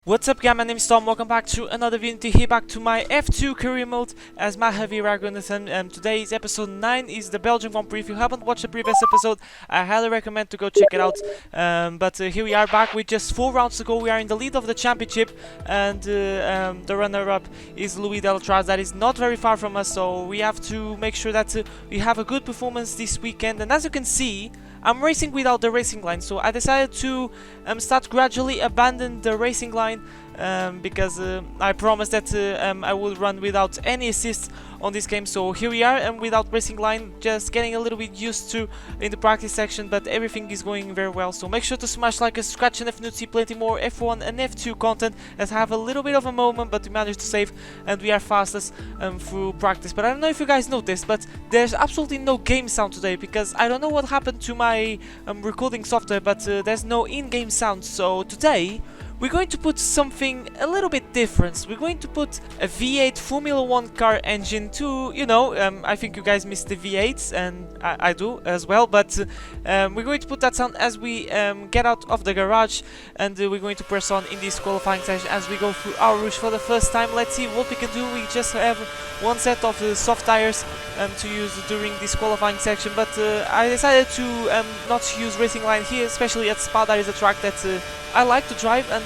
What's up guys, my name is Tom, welcome back to another video. Here back to my F2 career mode as Mahaveer Raghunathan. Today's episode 9 is the Belgian Grand Prix. If you haven't watched the previous episode, I highly recommend to go check it out. Here we are back with just 4 rounds to go. We are in the lead of the championship, and the runner-up is Louis Delatraz. That is not very far from us, so we have to make sure that we have a good performance this weekend. And as you can see, I'm racing without the racing line, so I decided to start gradually abandon the racing line because I promised that I would run without any assists on this game. So here we are, and without racing line, just getting a little bit used to in the practice section, but everything is going very well. So make sure to smash like a scratch, and if you see plenty more F1 and F2 content that have a little bit of a moment, but we managed to save, and we are fastest through practice. But I don't know if you guys noticed, but there's absolutely no game sound today, because I don't know what happened to my recording software, but there's no in-game sound. So today we're going to put something a little bit different. We're going to put a V8 Formula 1 car engine to, you know, I think you guys missed the V8s, and I do as well, but we're going to put that sound as we get out of the garage, and we're going to press on in this qualifying session as we go through our rouge for the first time. Let's see what we can do. We just have one set of soft tires to use during this qualifying section, but I decided to not use racing line here, especially at Spa. That is a track that I like to drive, and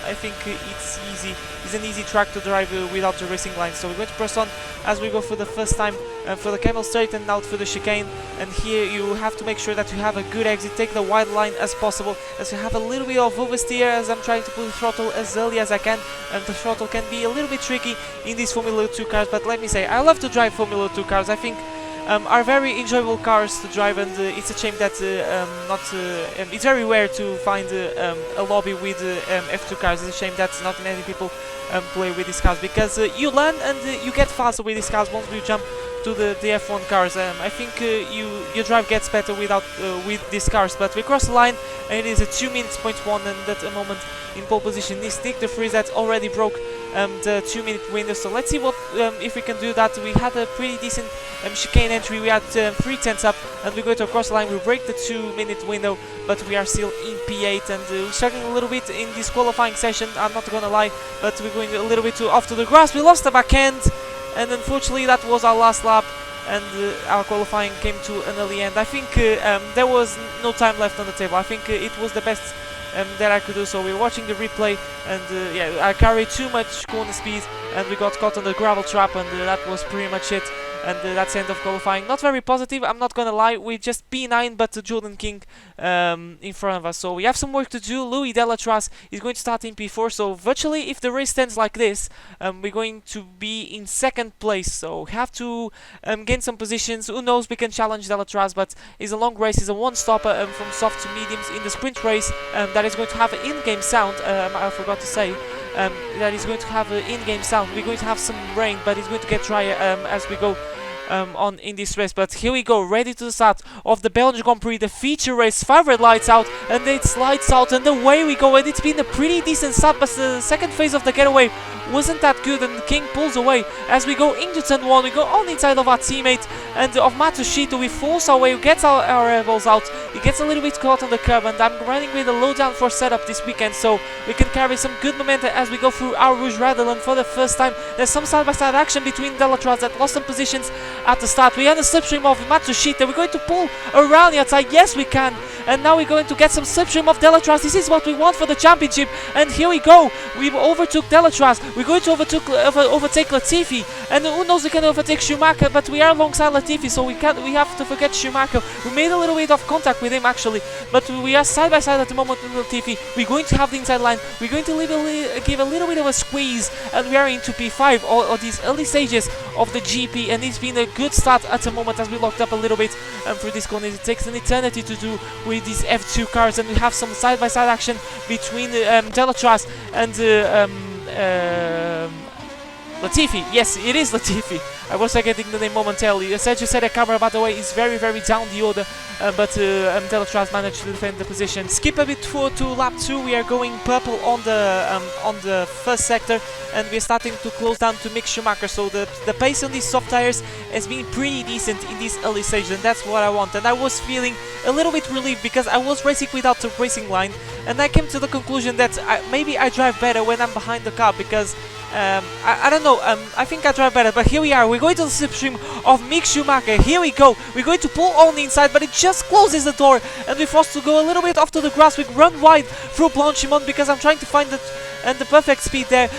I think it's easy. It's an easy track to drive without the racing line. So we're going to press on as we go for the first time for the camel straight and out for the chicane. And here you have to make sure that you have a good exit, take the wide line as possible, as you have a little bit of oversteer, as I'm trying to put the throttle as early as I can, and the throttle can be a little bit tricky in these Formula 2 cars. But let me say, I love to drive Formula 2 cars. I think are very enjoyable cars to drive, and it's a shame that it's very rare to find a lobby with F2 cars. It's a shame that not many people play with these cars, because you learn and you get faster with these cars once you jump to the F1 cars. I think your drive gets better with these cars. But we cross the line, and it is a 2 minutes point 1, and at the moment in pole position is Nick de Vries, that already broke the 2-minute window. So let's see what if we can do that. We had a pretty decent chicane entry. We had 3 tenths up, and we go to cross the line. We break the 2-minute window, but we are still in P8, and we're struggling a little bit in this qualifying session, I'm not gonna lie, but we're going a little bit too off to the grass. We lost the back end, and unfortunately that was our last lap, and our qualifying came to an early end. I think there was no time left on the table. I think it was the best that I could do. So we're watching the replay, and yeah, I carried too much corner speed, and we got caught on the gravel trap, and that was pretty much it. And that's the end of qualifying. Not very positive, I'm not gonna lie. We just P9, but Jordan King in front of us. So we have some work to do. Louis Delatraz is going to start in P4. So virtually, if the race stands like this, we're going to be in 2nd place. So we have to gain some positions. Who knows, we can challenge Delatraz, but it's a long race. It's a one-stopper from soft to mediums in the sprint race. That is going to have an in-game sound. I forgot to say. That is going to have an in-game sound. We're going to have some rain, but it's going to get drier as we go on in this race. But here we go, ready to the start of the Belgian Grand Prix, the feature race. 5 red lights out, and it's lights out, and away we go. And it's been a pretty decent start, but the second phase of the getaway wasn't that good, and King pulls away as we go into turn 1. We go on the inside of our teammate and of Matsushita. We force our way, we get our elbows out. He gets a little bit caught on the curb, and I'm running with a low downforce setup this weekend, so we can carry some good momentum as we go through our rouge radar. And for the first time, there's some side-by-side action between Delatraz that lost some positions at the start. We had a slipstream of Matsushita. We're going to pull around the outside. Yes, we can. And now we're going to get some slipstream of Delatraz. This is what we want for the championship. And here we go. We overtook Delatraz. We're going to overtake Latifi, and who knows, we can overtake Schumacher, but we are alongside Latifi, so we have to forget Schumacher. We made a little bit of contact with him actually, but we are side by side at the moment with Latifi. We're going to have the inside line. We're going to give a little bit of a squeeze, and we are into P5 or these early stages of the GP, and it's been a good start at the moment as we locked up a little bit through this corner. It takes an eternity to do with these F2 cars, and we have some side by side action between Delatraz and Latifi. Yes, it is Latifi. I was forgetting the name momentarily. Sergio said the camera, by the way, is very, very down the order Delatraz managed to defend the position. Skip a bit forward to lap 2. We are going purple on the first sector, and we're starting to close down to Mick Schumacher. So the pace on these soft tires has been pretty decent in this early stage, and that's what I want. And I was feeling a little bit relieved because I was racing without a racing line, and I came to the conclusion that maybe I drive better when I'm behind the car, because I don't know, I think I drive better. But here we are, we're going to the slipstream of Mick Schumacher. Here we go, we're going to pull on the inside, but it just closes the door, and we're forced to go a little bit off to the grass. We run wide through Blanchimont because I'm trying to find the perfect speed there,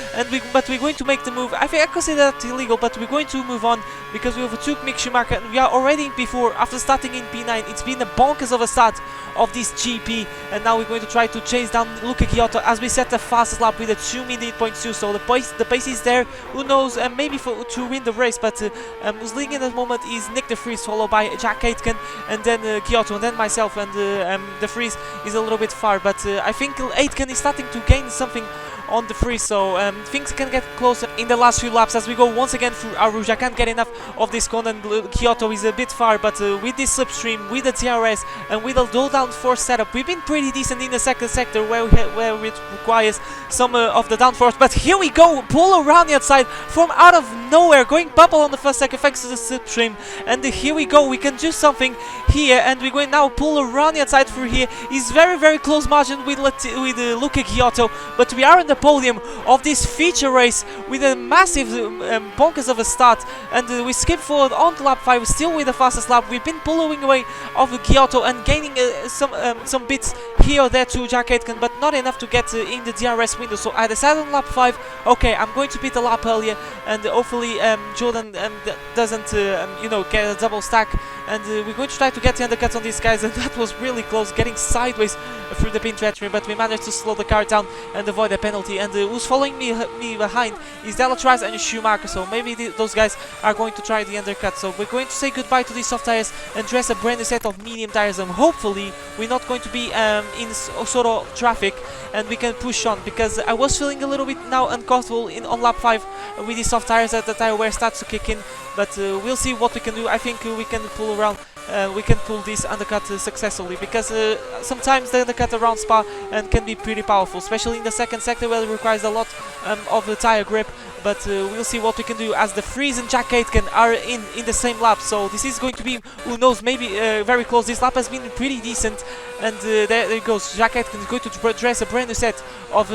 but we're going to make the move. I think I consider that illegal, but we're going to move on because we overtook Mick Schumacher, and we are already in P4 after starting in P9. It's been a bonkers of a start of this GP, and now we're going to try to chase down Luca Giotto as we set the fastest lap with a 2:08.2. So the pace is there. Who knows? Maybe to win the race, but who's leading at the moment is Nick de Vries, followed by Jack Aitken, and then Giotto, and then myself, and de Vries is a little bit far, but I think Aitken is starting to gain something on the free, so things can get closer in the last few laps as we go once again through Arouge. I can't get enough of this corner, and Giotto is a bit far, but with this slipstream, with the TRS, and with a low downforce setup, we've been pretty decent in the second sector where it requires some of the downforce. But here we go, pull around the outside from out of nowhere, going purple on the first sector thanks to the slipstream, and here we go, we can do something here, and we're going now pull around the outside through here. It's very close margin with Luca Giotto, but we are in the podium of this feature race with a massive bonkers of a start, and we skip forward on to lap 5 still with the fastest lap. We've been pulling away of Giotto and gaining some bits here or there to Jack Aitken, but not enough to get in the DRS window. So I decided on lap 5, okay, I'm going to beat the lap earlier, and hopefully Jordan doesn't you know, get a double stack, and we're going to try to get the undercuts on these guys, and that was really close, getting sideways through the pin trajectory, but we managed to slow the car down and avoid a penalty. And who's following me behind is Delatraz and Schumacher, so maybe those guys are going to try the undercut. So we're going to say goodbye to these soft tires and dress a brand new set of medium tires, and hopefully we're not going to be in sort of traffic and we can push on, because I was feeling a little bit now uncomfortable on lap 5 with these soft tires as the tire wear starts to kick in, but we'll see what we can do. I think we can pull around. We can pull this undercut successfully, because sometimes the undercut around Spa can be pretty powerful, especially in the second sector where it requires a lot of the tire grip. But we'll see what we can do as the Vries and Jack Aitken are in the same lap. So this is going to be, who knows, maybe very close. This lap has been pretty decent, and there it goes. Jack Aitken is going to dress a brand new set of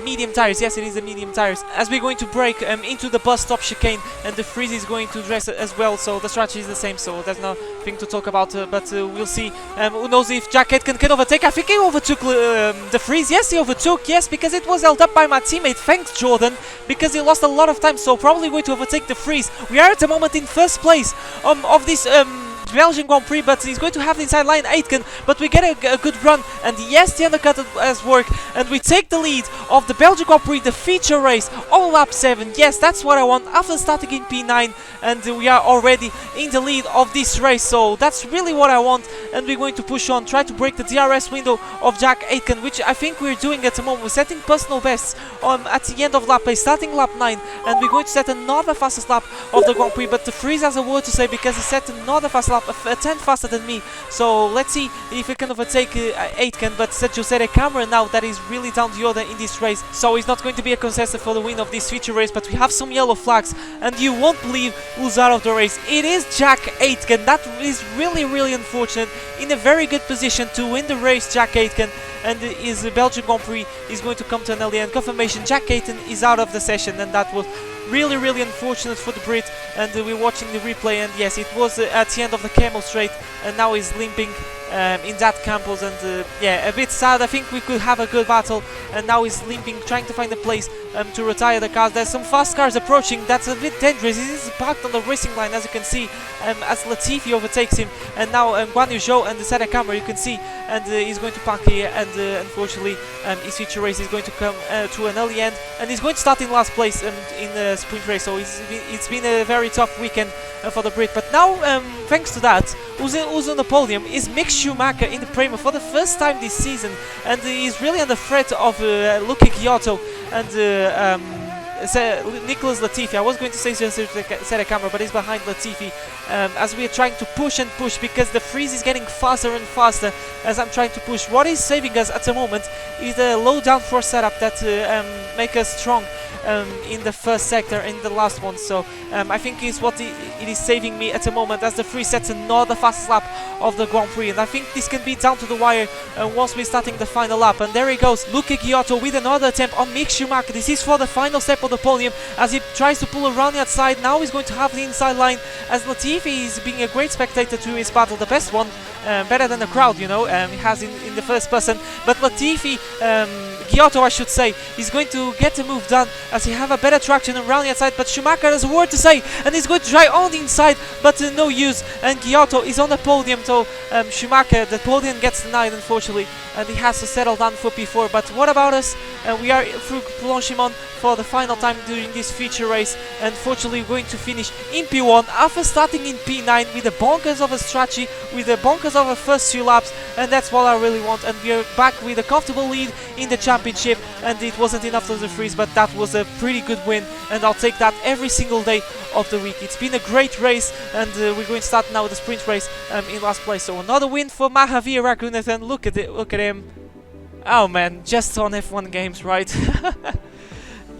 medium tires. Yes, it is the medium tires, as we're going to break into the bus stop chicane, and the Vries is going to dress as well. So the strategy is the same, so there's nothing to talk about, but we'll see. Who knows if Jack Aitken can overtake. I think he overtook the Vries. Yes, he overtook, yes, because it was held up by my teammate. Thanks, Jordan, because he lost a lot of time, so probably going to overtake the Vries. We are at the moment in first place of this Belgian Grand Prix, but he's going to have the inside line Aitken, but we get a good run, and yes, the undercut has worked, and we take the lead of the Belgian Grand Prix, the feature race, on lap 7. Yes, that's what I want after starting in P9, and we are already in the lead of this race, so that's really what I want, and we're going to push on, try to break the DRS window of Jack Aitken, which I think we're doing at the moment. We're setting personal bests at the end of lap 8, starting lap 9, and we're going to set another fastest lap of the Grand Prix, but the Vries has a word to say because he set another fast lap, a 10 faster than me. So let's see if we can overtake Aitken, but Sergio Sere Cameron now that is really down the order in this race, so he's not going to be a contestant for the win of this feature race. But we have some yellow flags, and you won't believe who's out of the race. It is Jack Aitken. That is really unfortunate. In a very good position to win the race, Jack Aitken, and his Belgian Grand Prix is going to come to an early end. Confirmation, Jack Aitken is out of the session, and that was really unfortunate for the Brit. And we're watching the replay, and yes, it was at the end of the Camel Straight, and now he's limping in that Campos, and yeah, a bit sad. I think we could have a good battle, and now he's limping, trying to find a place to retire the cars. There's some fast cars approaching. That's a bit dangerous. He is parked on the racing line, as you can see, as Latifi overtakes him, and now Guan Yu Zhou and the Seta camera you can see, and he's going to park here, and unfortunately his feature race is going to come to an early end, and he's going to start in last place in the sprint race. So it's been a very tough weekend for the Brit, but now thanks to that, who's on the podium is Mick Schumacher in the Prema for the first time this season, and he's really under threat of Luca Giotto and Nicholas Latifi. I was going to say set a camera, but he's behind Latifi as we are trying to push and push because the freeze is getting faster and faster as I'm trying to push. What is saving us at the moment is the low downforce setup that make us strong in the first sector and in the last one. So I think is what it is saving me at the moment as the freeze sets another fast lap of the Grand Prix, and I think this can be down to the wire once we're starting the final lap. And there he goes, Luca Giotto with another attempt on Mick Schumacher. This is for the final step of the podium as he tries to pull around the outside. Now he's going to have the inside line as Latifi is being a great spectator to his battle, the best one, better than the crowd, you know, he has in the first person. But Latifi, Giotto I should say, is going to get the move done as he have a better traction around the outside, but Schumacher has a word to say and he's going to try on the inside, but no use, and Giotto is on the podium. So Schumacher, the podium gets denied unfortunately, and he has to settle down for P4. But what about us? We are through Blanchimont for the final time during this feature race. Unfortunately, we're going to finish in P1 after starting in P9 with the bonkers of a strategy, with the bonkers of the first 2 laps, and that's what I really want. And we are back with a comfortable lead in the championship, and it wasn't enough of the freeze, but that was a pretty good win, and I'll take that every single day of the week. It's been a great race, and we're going to start now the sprint race in last place. So another win for Mahaveer Raghunathan. Look at it, look at him. Oh man, just on F1 games, right?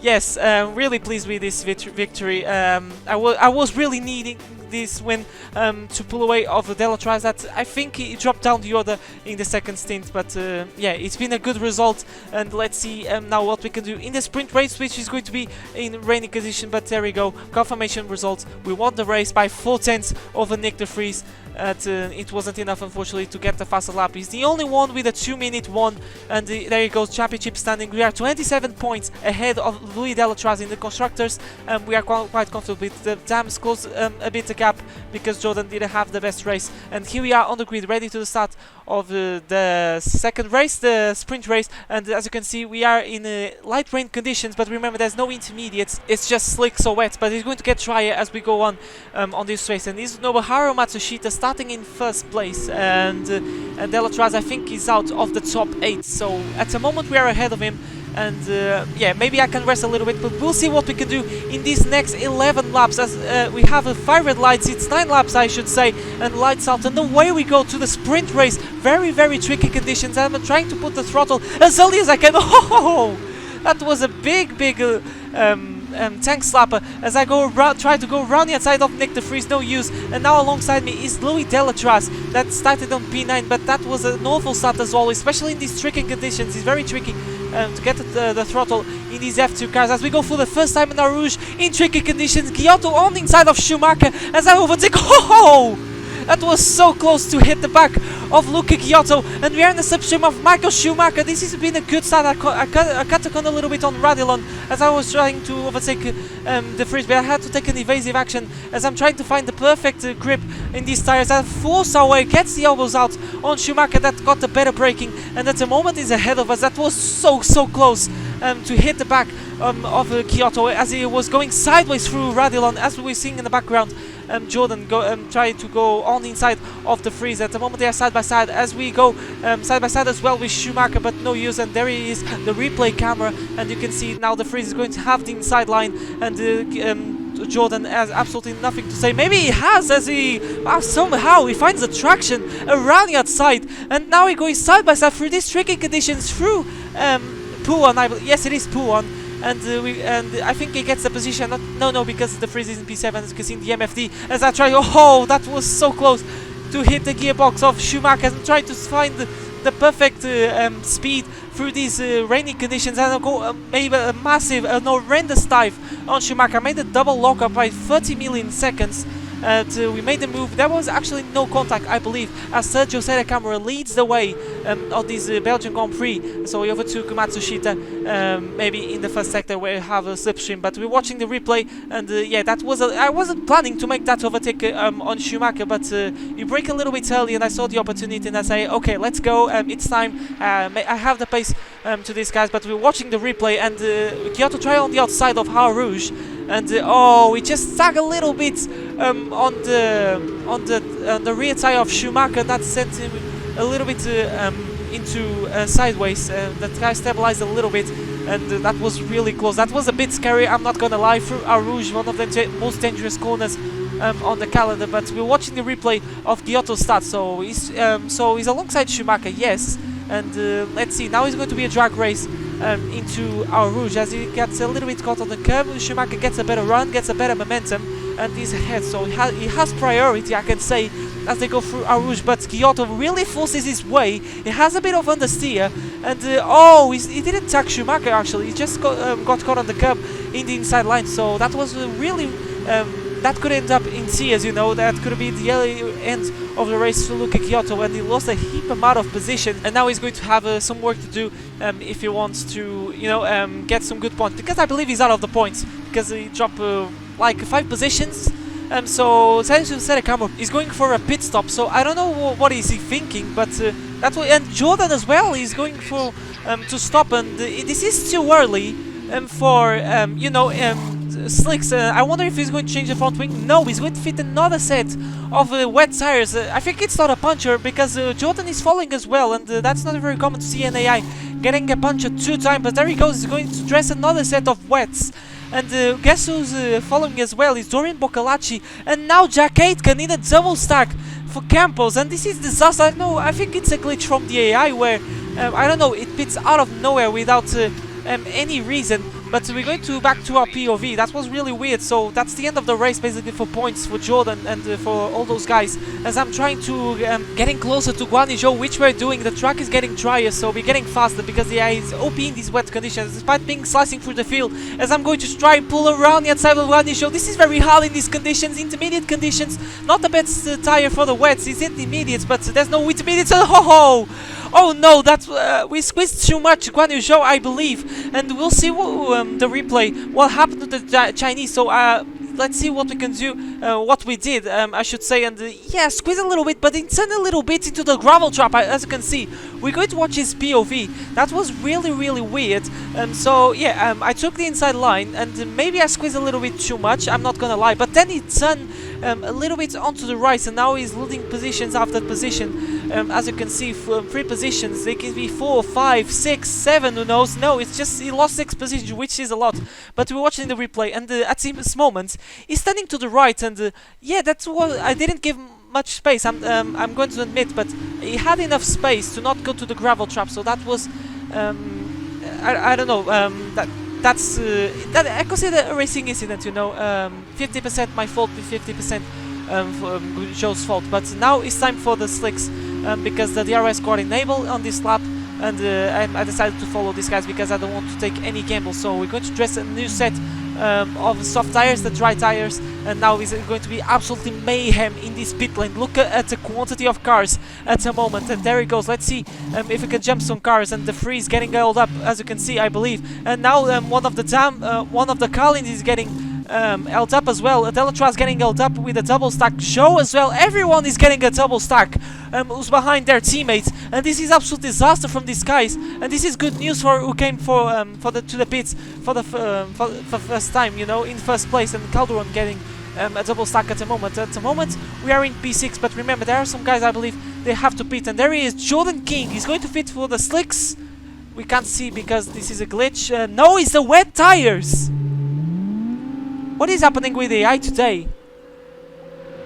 Yes, really pleased with this victory. I was really needing this win to pull away of the Delatraz. That I think he dropped down the order in the second stint, but yeah, it's been a good result, and let's see now what we can do in the sprint race, which is going to be in rainy condition. But there we go, confirmation results. We won the race by 4/10 over Nick de Vries. It wasn't enough unfortunately to get the faster lap. He's the only one with a 2-minute one, and there he goes, championship standing. We are 27 points ahead of Louis Delatraz in the constructors. We are quite comfortable with the Dams close a bit the gap because Jordan didn't have the best race. And here we are on the grid, ready to the start of the second race, the sprint race. And as you can see, we are in light rain conditions, but remember there's no intermediates, it's just slick so wet, but it's going to get drier as we go on this race. And this is Nobuharu Matsushita starting in first place, and Delatraz I think is out of the top 8, so at the moment we are ahead of him. And yeah, maybe I can rest a little bit, but we'll see what we can do in these next 11 laps as we have 5 red lights. It's 9 laps I should say, and lights out, and away we go to the sprint race. Very tricky conditions. I'm trying to put the throttle as early as I can. Oh, that was a big tank slapper as I try to go around the outside of Nick de Vries, no use. And now alongside me is Louis Delatraz that started on P9, but that was an awful start as well, especially in these tricky conditions. It's very tricky to get the throttle in these F2 cars as we go for the first time in our Rouge in tricky conditions. Giotto on the inside of Schumacher as I overtake. Oh! That was so close to hit the back of Luca Giotto, and we are in the substream of Michael Schumacher. This has been a good start. I cut the corner a little bit on Radilon as I was trying to overtake de Vries, but I had to take an evasive action as I'm trying to find the perfect grip in these tires. I force our way, gets the elbows out on Schumacher that got the better braking, and at the moment is ahead of us. That was so close to hit the back of Giotto as he was going sideways through Radilon, as we were seeing in the background. Jordan trying to go on the inside of de Vries. At the moment they are side by side as we go side by side as well with Schumacher, but no use. And there he is, the replay camera, and you can see now de Vries is going to have the inside line, and Jordan has absolutely nothing to say. Maybe he has, as he somehow he finds the traction around the outside, and now he goes side by side through these tricky conditions through Pouan. Yes, it is Pouan. And I think he gets the position. No, because the freeze is in P7, as you can see in the MFD. As I try, oh, that was so close to hit the gearbox of Schumacher. And trying to find the perfect speed through these rainy conditions. And I go maybe a massive, horrendous dive on Schumacher. I made a double lockup by 30 million seconds. We made the move. There was actually no contact, I believe, as Sergio Serra camera leads the way on this Belgian Grand Prix. So we overtook Matsushita maybe in the first sector where we have a slipstream, but we're watching the replay, and yeah, that was I wasn't planning to make that overtake on Schumacher, but you brake a little bit early and I saw the opportunity and I say, okay, let's go, it's time. I have the pace to these guys, but we're watching the replay, and Giotto try on the outside of Haut Rouge, and oh, we just stuck a little bit on the rear tire of Schumacher. That sent him a little bit into sideways. The tire stabilized a little bit, and that was really close. That was a bit scary, I'm not gonna lie. Through Eau Rouge, one of the most dangerous corners on the calendar, but we're watching the replay of Giotto's start. So he's alongside Schumacher, yes, and let's see. Now it's going to be a drag race into Eau Rouge as he gets a little bit caught on the curb. Schumacher gets a better run, gets a better momentum, and he's ahead. So he has priority, I can say, as they go through Eau Rouge. But Giotto really forces his way. He has a bit of understeer, and he didn't tag Schumacher actually. He just got caught on the curb in the inside line. So that was really. That could end up in tears, you know. That could be the end of the race for Luca Giotto, and he lost a heap amount of position. And now he's going to have some work to do if he wants to, you know, get some good points. Because I believe he's out of the points because he dropped like 5 positions. So Sergio Serracamo is going for a pit stop. So I don't know what is he thinking, but that's what. And Jordan as well is going for to stop, and this is too early for you know. Slicks, I wonder if he's going to change the front wing. No, he's going to fit another set of wet tires. I think it's not a puncture because Jordan is falling as well, and that's not very common to see an AI getting a puncture 2 times. But there he goes, he's going to dress another set of wets. And guess who's following as well is Dorian Boccalacci, and now Jack Aitken need a double stack for Campos, and this is disaster. I don't know, I think it's a glitch from the AI where I don't know, it pits out of nowhere without any reason. But we're going to back to our POV. That was really weird. So that's the end of the race basically for points for Jordan and for all those guys. As I'm trying to getting closer to Guan Yu Zhou, which we're doing. The track is getting drier, so we're getting faster because the AI is OP in these wet conditions, despite being slicing through the field. As I'm going to try and pull around the outside of Guan Yu Zhou. This is very hard in these conditions, intermediate conditions. Not the best tire for the wets. It's intermediate, but there's no intermediate. Oh no, that's we squeezed too much Guan Yu Zhou, I believe, and we'll see what, the replay what happened to the Chinese. So let's see what we can do, what we did, I should say, and yeah, squeeze a little bit, but it turned a little bit into the gravel trap. As you can see, we're going to watch his POV. That was really weird. So yeah, I took the inside line, and maybe I squeezed a little bit too much, I'm not gonna lie, but then it turned a little bit onto the right, and now he's losing positions after position. As you can see, 3 positions, they can be 4, 5, 6, 7, who knows. No, it's just he lost 6 positions, which is a lot. But we're watching the replay, and at this moment he's standing to the right, and yeah, that's what I didn't give much space, I'm going to admit, but he had enough space to not go to the gravel trap. So that was I don't know, that I consider a racing incident, you know. 50% my fault, 50% Joe's fault. But now it's time for the slicks, because the DRS got enabled on this lap, and I decided to follow these guys because I don't want to take any gamble. So we're going to dress a new set of soft tires, the dry tires, and now is going to be absolutely mayhem in this pit lane. Look at the quantity of cars at the moment, and there he goes. Let's see if we can jump some cars, and the free is getting held up, as you can see, I believe. And now one of the Carlins is getting held up as well. Delatraz getting held up with a double stack. Joe as well. Everyone is getting a double stack who's behind their teammates, and this is absolute disaster from these guys. And this is good news for who came to the pits for the first time, you know, in first place. And Calderon getting a double stack at the moment. At the moment we are in P6, but remember there are some guys I believe they have to pit, and there he is, Jordan King. He's going to fit for the slicks. We can't see because this is a glitch. No, it's the wet tires. What is happening with the AI today?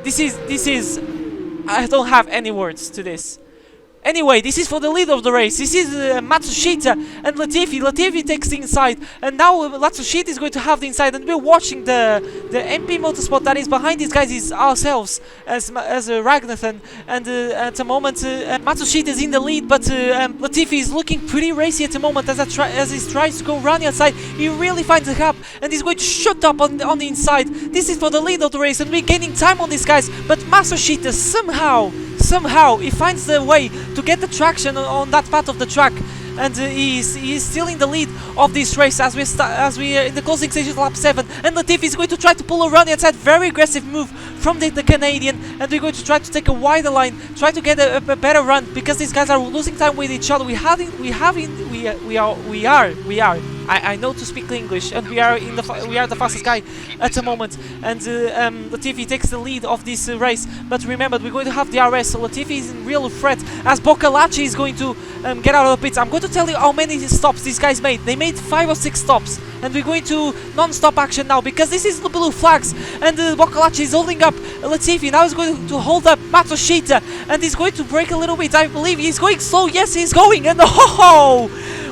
This is I don't have any words to this. Anyway, this is for the lead of the race. This is Matsushita and Latifi. Latifi takes the inside, and now Matsushita is going to have the inside, and we're watching the MP Motorsport that is behind these guys is ourselves as Raghunathan, and at the moment Matsushita is in the lead, but Latifi is looking pretty racy at the moment as he tries to go around the outside. He really finds a gap, and he's going to shoot up on the inside. This is for the lead of the race, and we're gaining time on these guys, but Matsushita somehow he finds the way to get the traction on that part of the track, and he's still in the lead of this race as we are in the closing stages of lap 7. And Latifi is going to try to pull around the outside. Very aggressive move from the Canadian, and we're going to try to take a wider line, try to get a better run, because these guys are losing time with each other. We are I know to speak English, and we are the fastest guy at the moment. And Latifi takes the lead of this race. But remember, we're going to have DRS, so Latifi is in real threat as Boccolacci is going to get out of the pits. I'm going to tell you how many stops these guys made. They made 5 or 6 stops, and we're going to non-stop action now because this is the blue flags, and Boccolacci is holding up Latifi. Now he's going to hold up Matsushita, and he's going to brake a little bit. I believe he's going slow. Yes, he's going, and ho-ho!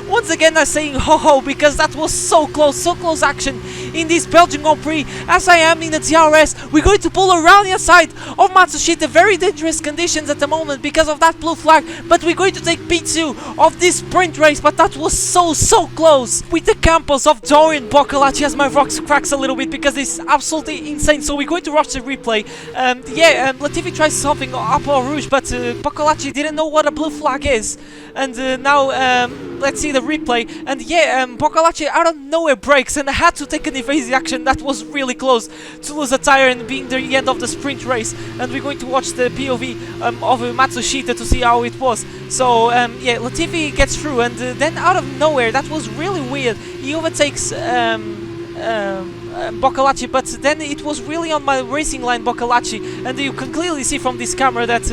Once again I'm saying ho-ho because that was so close action in this Belgian Grand Prix. As I am in the DRS, we're going to pull around the side of Matsushita. Very dangerous conditions at the moment because of that blue flag, but we're going to take P2 of this sprint race. But that was so close with the campos of Dorian Boccolacci as my rocks cracks a little bit because it's absolutely insane. So we're going to watch the replay. Latifi tries something up Eau Rouge, but Boccolacci didn't know what a blue flag is. And now let's see the replay. And Boccolacci out of nowhere breaks and had to take an evasive action. That was really close to lose a tire and being the end of the sprint race. And we're going to watch the POV of Matsushita to see how it was. So Latifi gets through, and then out of nowhere, that was really weird, he overtakes Boccolacci, but then it was really on my racing line, Boccolacci, and you can clearly see from this camera that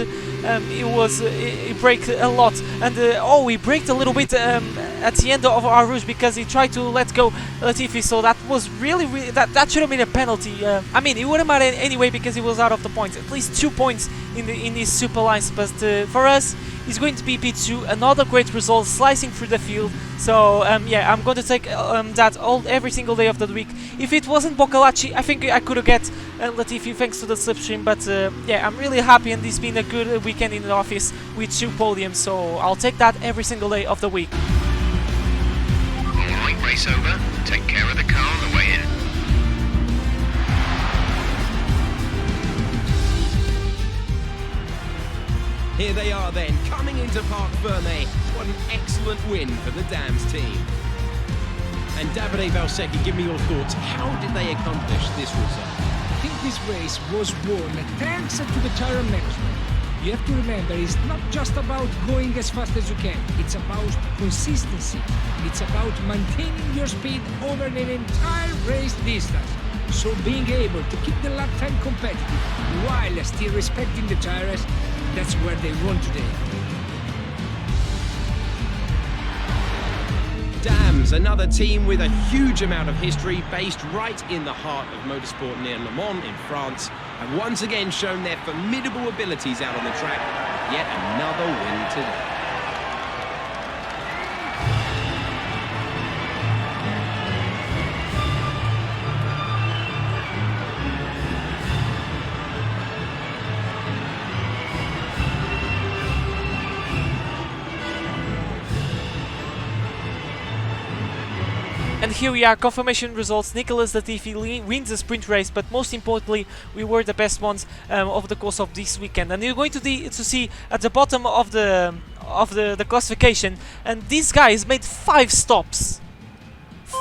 he braked a lot, and he braked a little bit at the end of Eau Rouge because he tried to let go Latifi. So that was really that should have been a penalty. I mean, it wouldn't matter anyway because he was out of the points, at least 2 points in these super lines. But for us, he's going to be P2, another great result, slicing through the field. So I'm going to take that every single day of the week. If it wasn't Boccolacci, I think I could have get Latifi thanks to the slipstream. But I'm really happy, and it's been a good weekend in the office with 2 podiums. So I'll take that every single day of the week. Alright, race over. Take care of the car on the way in. Here they are then, coming into Parc Fermé. What an excellent win for the Dams team. And Davide Valsecchi, give me your thoughts. How did they accomplish this result? I think this race was won thanks to the tire management. You have to remember, it's not just about going as fast as you can. It's about consistency. It's about maintaining your speed over an entire race distance. So being able to keep the lap time competitive while still respecting the tires, that's where they won today. Dams, another team with a huge amount of history, based right in the heart of motorsport near Le Mans in France, have once again shown their formidable abilities out on the track. Yet another win today. And here we are, confirmation results. Nicolas Latifi wins the sprint race, but most importantly, we were the best ones over the course of this weekend. And you're going to see at the bottom of the classification, and these guys made 5 stops.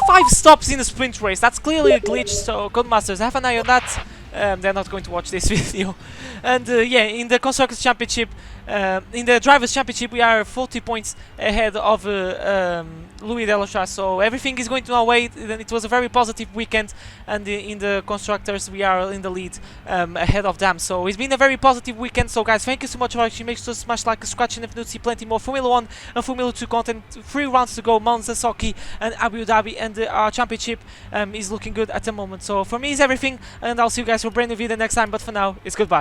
5 stops in the sprint race. That's clearly a glitch. So Codemasters, have an eye on that. They're not going to watch this video. And in the Constructors' Championship, in the Drivers' Championship, we are 40 points ahead of Louis Delocha. So everything is going to our way. It was a very positive weekend, and in the Constructors, we are in the lead ahead of them. So it's been a very positive weekend. So guys, thank you so much for watching. Make sure to smash like, scratch, and if you see plenty more Formula 1 and Formula 2 content. 3 rounds to go, Monza, Sochi, and Abu Dhabi, and our championship is looking good at the moment. So for me, it's everything, and I'll see you guys for a brand new video next time. But for now, it's goodbye.